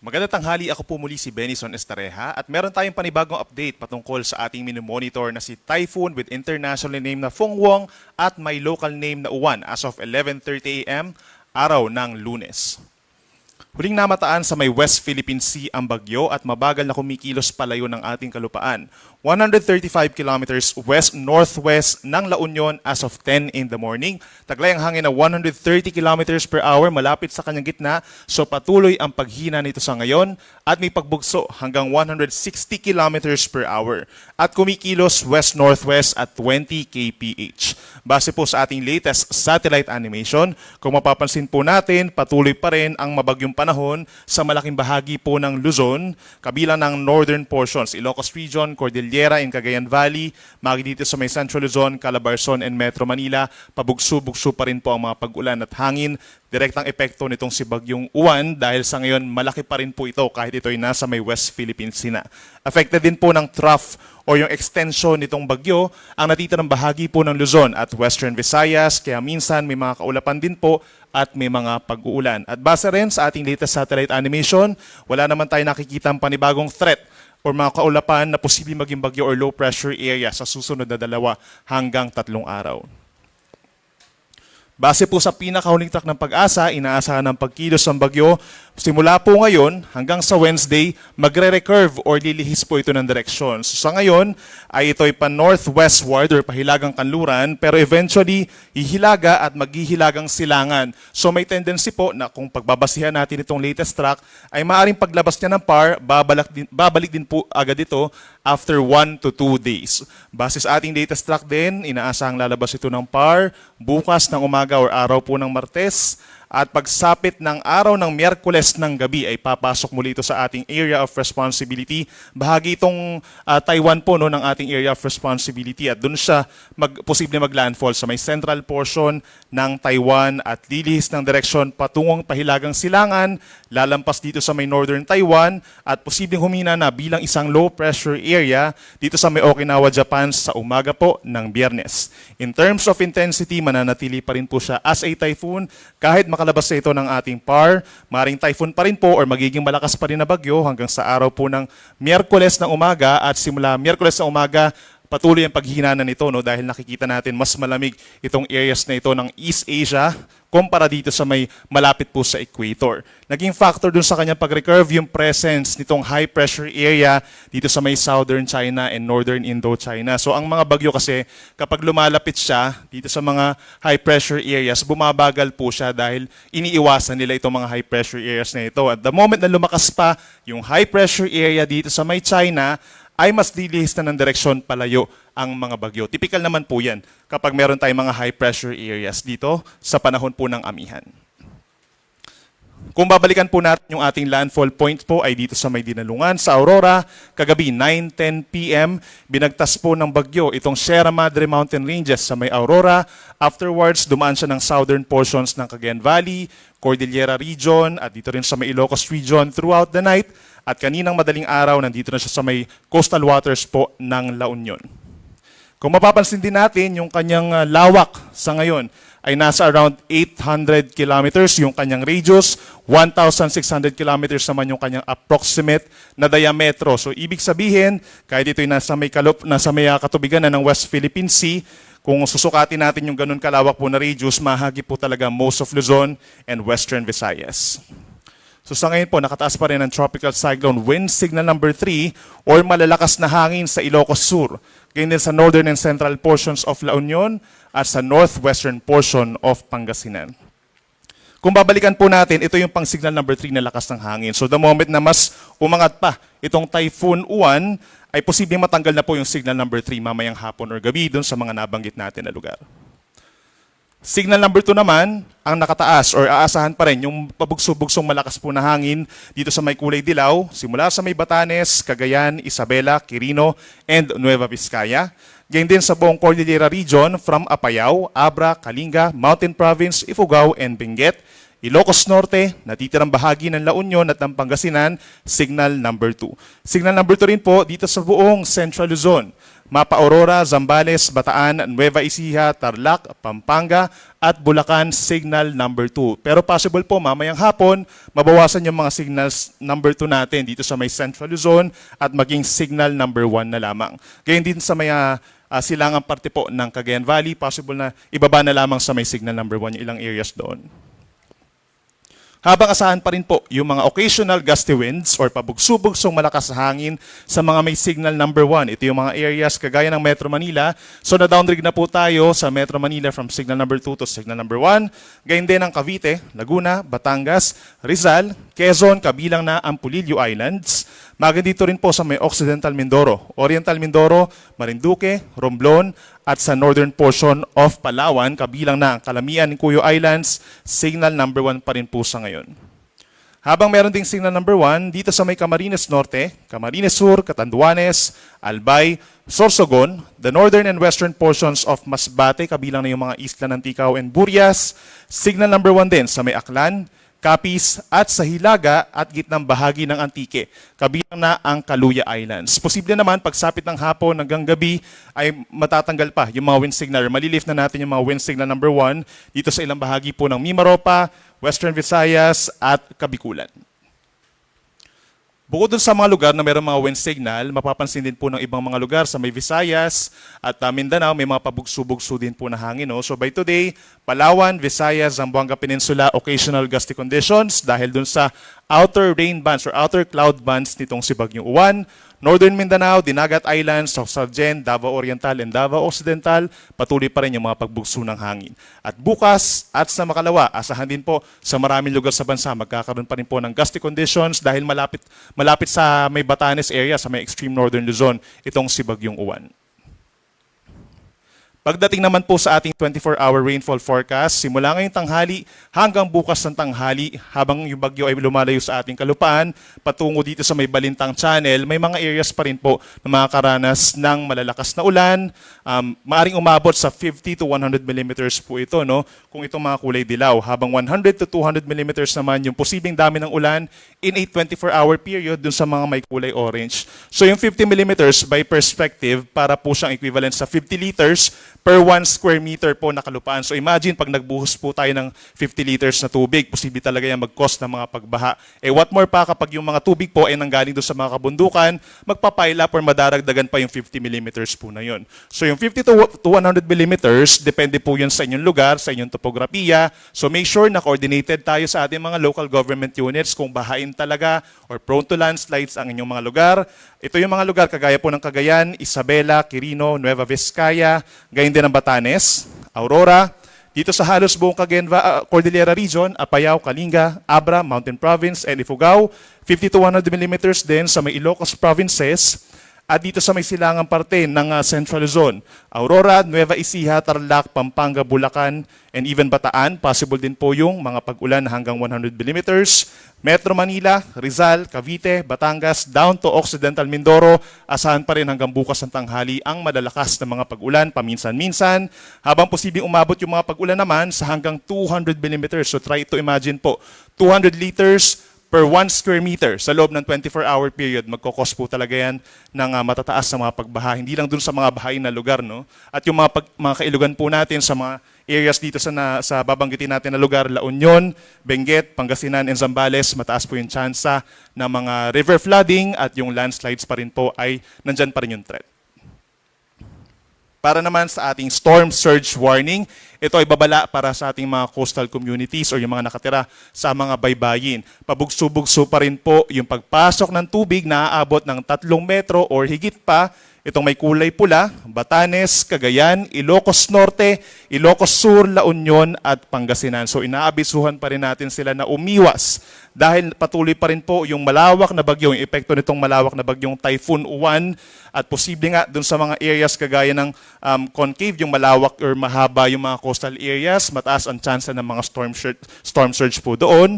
Magandang tanghali, ako po muli si Benison Estareja at meron tayong panibagong update patungkol sa ating monitor na si Typhoon with international name na Fongwong at may local name na Uwan as of 11:30 a.m. araw ng Lunes. Huling namataan sa may West Philippine Sea ang bagyo at mabagal na kumikilos palayo ng ating kalupaan. 135 kilometers west-northwest ng La Union as of 10 in the morning. Taglay ang hangin na 130 kilometers per hour malapit sa kanyang gitna, so patuloy ang paghina nito sa ngayon at may pagbugso hanggang 160 kilometers per hour at kumikilos west-northwest at 20 kph. Base po sa ating latest satellite animation, kung mapapansin po natin, patuloy pa rin ang mabagyong panahon sa malaking bahagi po ng Luzon, kabilang ng northern portions, Ilocos Region, Cordillera and Cagayan Valley, magi dito sa may Central Luzon, Calabarzon and Metro Manila, pabugso-bugso pa rin po ang mga pag-ulan at hangin. Direktang epekto nitong si Bagyong Uwan dahil sa ngayon malaki pa rin po ito kahit ito ay nasa may West Philippine Sea na. Affected din po ng trough o yung extension nitong bagyo ang natitirang bahagi po ng Luzon at Western Visayas, kaya minsan may mga kaulapan din po at may mga pag-uulan. At base rin sa ating latest satellite animation, wala naman tayo nakikitang panibagong threat o mga kaulapan na posibleng maging bagyo or low pressure area sa susunod na 2 hanggang 3 araw. Base po sa pinakahuling track ng Pag-asa, inaasahan ng pagkilos ng bagyo. Simula po ngayon hanggang sa Wednesday, magre-recurve or lilihis po ito ng direksyon. So sa ngayon, ay ito'y pa-northwestward or pahilagang kanluran, pero eventually, hihilaga at maghihilagang silangan. So may tendency po na kung pagbabasihan natin itong latest track, ay maaaring paglabas niya ng PAR, babalik din po agad ito after 1 to 2 days. Base sa ating latest track din, inaasahang lalabas ito ng PAR bukas ng umaga or araw po ng Martes, at pagsapit ng araw ng Miyerkules ng gabi ay papasok muli ito sa ating area of responsibility. Bahagi itong Taiwan po ng ating area of responsibility at doon siya posible maglandfall sa may central portion ng Taiwan at lilihis ng direksyon patungong pahilagang silangan, lalampas dito sa may northern Taiwan at posibleng humina na bilang isang low pressure area dito sa may Okinawa, Japan sa umaga po ng Biyernes. In terms of intensity, mananatili pa rin po siya as a typhoon kahit makalabas sa ito ng ating PAR, maring typhoon pa rin po or magiging malakas pa rin na bagyo hanggang sa araw po ng Miyerkules ng umaga at simula Miyerkules ng umaga, patuloy ang paghihina nito dahil nakikita natin mas malamig itong areas na ito ng East Asia kumpara dito sa may malapit po sa equator. Naging factor dun sa kanyang pag-recurve yung presence nitong high pressure area dito sa may southern China and northern Indochina. So ang mga bagyo kasi kapag lumalapit siya dito sa mga high pressure areas, bumabagal po siya dahil iniiwasan nila itong mga high pressure areas na ito. At the moment na lumakas pa yung high pressure area dito sa may China, ay mas lilihis na ng direksyon palayo ang mga bagyo. Typical naman po yan kapag meron tayong mga high pressure areas dito sa panahon po ng amihan. Kung babalikan po natin yung ating landfall point po ay dito sa may Dinalungan, sa Aurora, kagabi 9:10 p.m. binagtas po ng bagyo itong Sierra Madre Mountain Ranges sa may Aurora. Afterwards, dumaan siya ng southern portions ng Cagayan Valley, Cordillera Region at dito rin sa may Ilocos Region throughout the night. At kaninang madaling araw, nandito na siya sa may coastal waters po ng La Union. Kung mapapansin din natin, yung kanyang lawak sa ngayon ay nasa around 800 kilometers yung kanyang radius, 1,600 kilometers naman yung kanyang approximate na diametro. So ibig sabihin, kahit ito'y nasa may katubigan na ng West Philippine Sea, kung susukatin natin yung ganun kalawak po na radius, mahagi po talaga most of Luzon and Western Visayas. So sa ngayon po, nakataas pa rin ang tropical cyclone wind signal number 3 or malalakas na hangin sa Ilocos Sur. Ganyan din sa northern and central portions of La Union at sa northwestern portion of Pangasinan. Kung babalikan po natin, ito yung pang signal number 3 na lakas ng hangin. So the moment na mas umangat pa itong Typhoon Uwan, ay posibleng matanggal na po yung signal number 3 mamayang hapon or gabi doon sa mga nabanggit natin na lugar. Signal number 2 naman, ang nakataas or aasahan pa rin yung pabugso-bugsong malakas po na hangin dito sa may kulay dilaw, simula sa may Batanes, Cagayan, Isabela, Quirino, and Nueva Vizcaya. Ganyan din sa buong Cordillera Region from Apayao, Abra, Kalinga, Mountain Province, Ifugao, and Benguet. Ilocos Norte, natitirang bahagi ng La Union at ng Pangasinan, signal number 2. Signal number 2 rin po dito sa buong Central Luzon. Mapa Aurora, Zambales, Bataan, Nueva Ecija, Tarlac, Pampanga, at Bulacan signal number 2. Pero possible po mamayang hapon, mabawasan yung mga signals number 2 natin dito sa may Central Luzon at maging signal number 1 na lamang. Gayun din sa may silangang parte po ng Cagayan Valley, possible na ibaba na lamang sa may signal number 1 yung ilang areas doon. Habang asahan pa rin po yung mga occasional gusty winds or pabugso-bugsong malakas na hangin sa mga may signal number 1. Ito yung mga areas kagaya ng Metro Manila. So na-downrig na po tayo sa Metro Manila from signal number 2 to signal number 1. Gayun din ang Cavite, Laguna, Batangas, Rizal, Quezon, kabilang na ang Pulilio Islands. Magandito rin po sa may Occidental Mindoro, Oriental Mindoro, Marinduque, Romblon, at sa northern portion of Palawan, kabilang na ang Calamian and Cuyo Islands, signal number 1 pa rin po sa ngayon. Habang meron ding signal number 1, dito sa may Camarines Norte, Camarines Sur, Catanduanes, Albay, Sorsogon, the northern and western portions of Masbate, kabilang na yung mga isla ng Ticao and Burias, signal number 1 din sa may Aklan, Capiz, at sa Hilaga at gitnang bahagi ng Antique, kabilang na ang Kaluya Islands. Posible naman, pagsapit ng hapon hanggang gabi, ay matatanggal pa yung mga wind signal. Malilift na natin yung mga wind signal number 1 dito sa ilang bahagi po ng Mimaropa, Western Visayas, at Kabikulan. Bukod dun sa mga lugar na mayroong mga wind signal, mapapansin din po ng ibang mga lugar sa may Visayas at Mindanao, may mga pabugso-bugso din po na hangin. No? So by today, Palawan, Visayas, Zamboanga Peninsula, occasional gusty conditions dahil dun sa outer rain bands or outer cloud bands nitong si Bagyong Uwan. Northern Mindanao, Dinagat Islands, Sorsogon, Davao Oriental, and Davao Occidental, patuloy pa rin yung mga pagbugso ng hangin. At bukas at sa makalawa, asahan din po sa maraming lugar sa bansa, magkakaroon pa rin po ng gusty conditions dahil malapit sa may Batanes area, sa may extreme northern Luzon, itong si Bagyong Uwan. Pagdating naman po sa ating 24-hour rainfall forecast, simula ngayong tanghali hanggang bukas ng tanghali, habang yung bagyo ay lumalayo sa ating kalupaan, patungo dito sa may Balintang Channel, may mga areas pa rin po na makakaranas ng malalakas na ulan. Maaring umabot sa 50 to 100 millimeters po ito, no? Kung itong mga kulay dilaw. Habang 100 to 200 millimeters naman yung posibleng dami ng ulan in a 24-hour period dun sa mga may kulay orange. So yung 50 millimeters by perspective, para po siyang equivalent sa 50 liters per 1 square meter po na kalupaan. So imagine pag nagbuhos po tayo ng 50 liters na tubig, posible talaga yan mag-cause ng mga pagbaha. What more pa kapag yung mga tubig po ay nanggaling doon sa mga kabundukan, magpapile up or madaragdagan pa yung 50 millimeters po na yun. So yung 50 to 100 millimeters, depende po yun sa inyong lugar, sa inyong topografiya. So make sure na coordinated tayo sa ating mga local government units kung bahain talaga or prone to landslides ang inyong mga lugar. Ito yung mga lugar kagaya po ng Cagayan, Isabela, Quirino, Nueva Vizcaya, gayon din ang Batanes, Aurora. Dito sa halos buong Cordillera Region, Apayao, Kalinga, Abra, Mountain Province, and Ifugao. 50 to 100 millimeters din sa may Ilocos Provinces. At dito sa may silangang parte ng Central Luzon, Aurora, Nueva Ecija, Tarlac, Pampanga, Bulacan, and even Bataan, possible din po yung mga pag-ulan hanggang 100 millimeters. Metro Manila, Rizal, Cavite, Batangas, down to Occidental Mindoro, asahan pa rin hanggang bukas ng tanghali ang malalakas na mga pag-ulan, paminsan-minsan, habang posibleng umabot yung mga pag-ulan naman sa hanggang 200 millimeters. So try to imagine po, 200 liters per 1 square meter sa loob ng 24-hour period, magkakos po talaga yan ng matataas na mga pagbaha. Hindi lang dun sa mga bahain na lugar, no? At yung mga kailugan po natin sa mga areas dito sa babanggitin natin na lugar, La Union, Benguet, Pangasinan, and Zambales, mataas po yung tsansa ng mga river flooding at yung landslides pa rin po ay nandyan pa rin yung threat. Para naman sa ating storm surge warning, ito ay babala para sa ating mga coastal communities o yung mga nakatira sa mga baybayin. Pabugso-bugso pa rin po yung pagpasok ng tubig na aabot ng 3 metro or higit pa. Itong may kulay pula, Batanes, Cagayan, Ilocos Norte, Ilocos Sur, La Union at Pangasinan. So inaabisuhan pa rin natin sila na umiwas dahil patuloy pa rin po yung malawak na bagyo, yung epekto nitong malawak na bagyong Typhoon Uwan at posible nga dun sa mga areas kagaya ng concave, yung malawak or mahaba yung mga coastal areas, mataas ang tsansa ng mga storm surge po doon.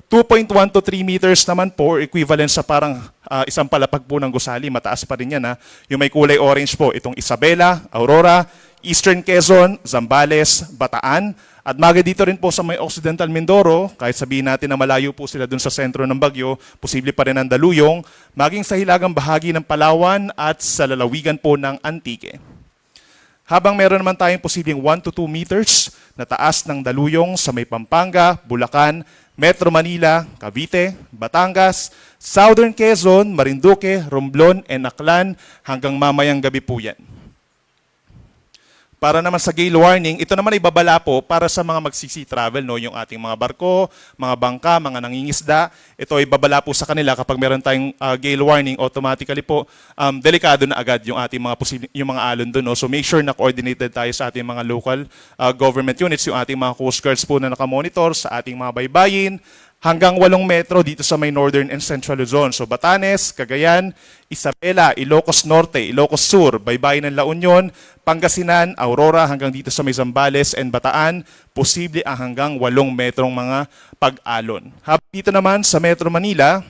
2.1 to 3 meters naman po, equivalent sa parang isang palapag po ng gusali. Mataas pa rin yan. Ha? Yung may kulay orange po, itong Isabela, Aurora, Eastern Quezon, Zambales, Bataan, At maga dito rin po sa may Occidental Mindoro, kahit sabihin natin na malayo po sila dun sa sentro ng bagyo, posible pa rin ang daluyong, maging sa hilagang bahagi ng Palawan at sa lalawigan po ng Antique. Habang meron naman tayong posibleng 1 to 2 meters na taas ng daluyong sa may Pampanga, Bulacan, Metro Manila, Cavite, Batangas, Southern Quezon, Marinduque, Romblon, and Aklan hanggang mamayang gabi po yan. Para naman sa gale warning, ito naman ay babala po para sa mga magsisi travel, no? Yung ating mga barko, mga bangka, mga nangingisda. Ito ay babala po sa kanila kapag meron tayong gale warning, automatically po delikado na agad yung ating mga yung mga alon doon. No? So make sure na coordinated tayo sa ating mga local government units, yung ating mga coast guards po na nakamonitor sa ating mga baybayin, hanggang 8 metro dito sa may northern and central Luzon. So Batanes, Cagayan, Isabela, Ilocos Norte, Ilocos Sur, baybayin ng La Union, Pangasinan, Aurora, hanggang dito sa may Zambales and Bataan, posible ang hanggang 8 metrong mga pag-alon. Habang dito naman sa Metro Manila,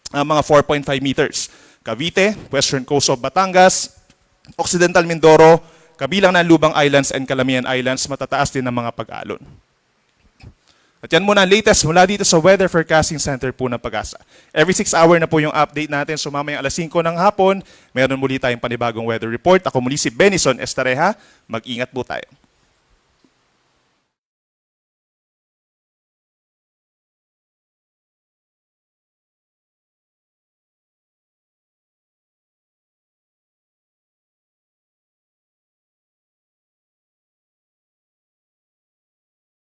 mga 4.5 meters. Cavite, western coast of Batangas, Occidental Mindoro, kabilang ng Lubang Islands and Calamian Islands, matataas din ang mga pag-alon. At yan muna ang latest mula dito sa Weather Forecasting Center po ng Pag-asa. Every 6 hour na po yung update natin. So mamayang alas 5 ng hapon, meron muli tayong panibagong weather report. Ako muli si Benison Estareja. Mag-ingat po tayo.